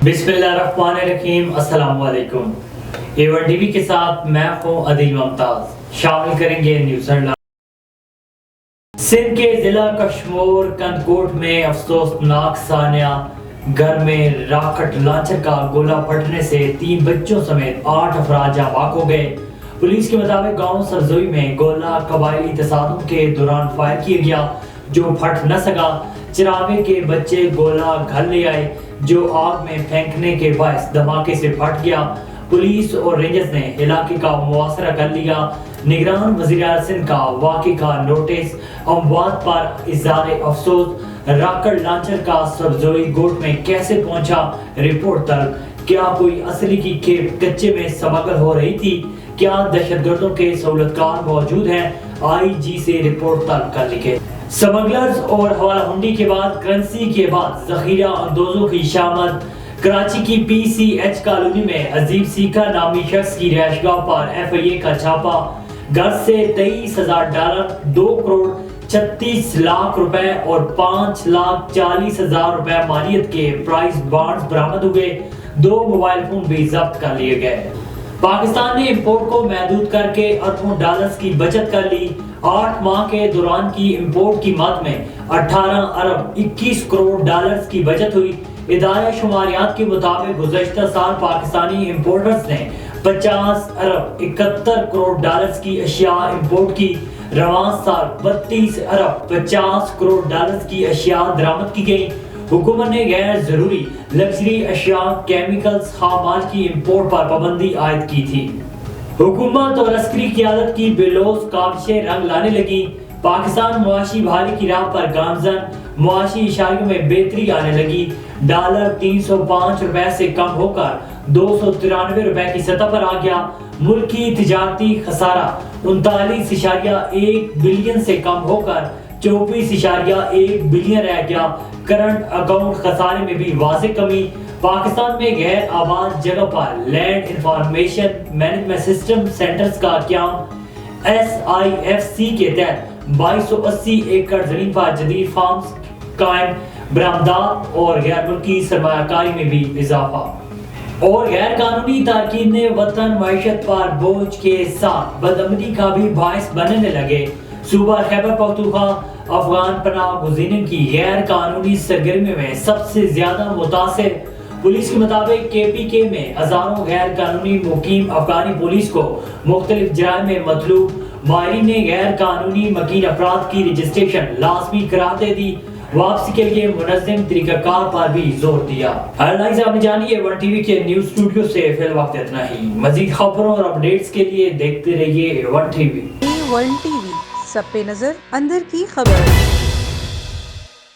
बिस्मिल्लाहिर्रहमानिर्रहीम। अस्सलाम वालेकुम। A1 टीवी के साथ मैं हूं अदील मुमताज। शामिल करेंगे न्यूज़ हेडलाइन। सिंध के जिला कशमोर कंदकोट में अफसोसनाक सानिया, घर में रॉकेट लॉन्चर का गोला फटने से 3 बच्चों समेत 8 अफराद जाँ बाक हो गए। पुलिस के मुताबिक गांव सरजोई में गोला कबायली तसादुम के दौरान फायर किया गया जो फट न सका। चरावे के बच्चे गोला घर ले आए जो आग में फेंकने के बायस धमाके से फट गया। पुलिस और रेंजर्स ने इलाके का मुआसरा कर लिया। निगरान वज़ीर-ए-आला सिंध का वाक़े का नोटिस, अमवात पर इज़हार अफसोस। रॉकेट लॉन्चर का सरजोई गोट में कैसे पहुंचा, रिपोर्ट तलब। क्या कोई असली की खेप कच्चे में स्मगल हो रही थी? क्या दहशतगर्दों के सहूलतकार मौजूद हैं? IG से रिपोर्ट तलब कर लिखे। स्मगलर्स और हवाला हुंडी के बाद करेंसी के बाद जखीरा अंदोजों की शामद। कराची की PCH कॉलोनी में अजीब सीखा नामी शख्स की रिहाइशगाह पर FIA का छापा। घर से $23,000, 2 करोड़ 36 लाख रुपए और 5,40,000 रुपए मालियत के प्राइस बॉन्ड्स बरामद हुए। 2 मोबाइल फोन भी जब्त कर लिए गए। पाकिस्तान ने इंपोर्ट को महदूद करके अरबों डॉलर्स की बचत कर ली। 8 माह के दौरान की इंपोर्ट की मद में 18 अरब 21 करोड़ डॉलर्स की बचत हुई। इदारे शुमारियात के मुताबिक गुज़श्ता साल पाकिस्तानी इंपोर्टर्स ने 50 अरब 71 करोड़ डॉलर्स की अशिया इंपोर्ट की। रवां साल 32 अरब 50 करोड़ डॉलर्स की अशिया दरामद की गई। हुकूमत ने गैर जरूरी लग्जरी अशिया, केमिकल्स, खामाल की इंपोर्ट पर पाबंदी आयद की थी। हुकूमत और अस्करी क़यादत की बेलौस काविशें रंग लाने लगी। पाकिस्तान मुआशी बहाली की राह पर गामजन, मुआशी इशारियों में बेहतरी आने लगी। डॉलर 305 रुपए से कम होकर 293 रुपए की सतह पर आ गया। मुल्की तिजारती खसारा 39.1 बिलियन से कम होकर 24.1 बिलियन रह गया। करंट अकाउंट खसारे में भी वाज़ेह कमी। पाकिस्तान में गैर आबाद जगह पर land information management system centres का क़याम। SIFC के तहत 2280 एकड़ जमीन पर जदीद फार्म्स कायम। बरामदात और गैर मुल्की सरमायाकारी में भी इजाफा। और गैर कानूनी तारकीन ने वतन मईशत पर बोझ के साथ बदअमनी का भी बायस बनने लगे। सूबा खैबर पख्तूनख्वा अफगान पनाह गुज़ीरन की गैर कानूनी सरगर्मी में सबसे ज्यादा मुतासिर। पुलिस के मुताबिक KPK में हजारों गैर कानूनी मुकीम अफगानी पुलिस को मुख्तलिफ जराइम में मतलूब। माहिरीन ने गैर कानूनी मकीन अफराद की रजिस्ट्रेशन लाजमी करार दे दी। वापसी के लिए मुनज़्ज़म तरीक़ाकार पर भी जोर दिया। हेडलाइंस आपने जानी। A1 टीवी के न्यूज़ स्टूडियो से फिल वक्त इतना ही। मज़ीद खबरों और अपडेट्स के लिए देखते रहिए A1 टीवी। A1 टीवी, सब पे नजर, अंदर की खबर।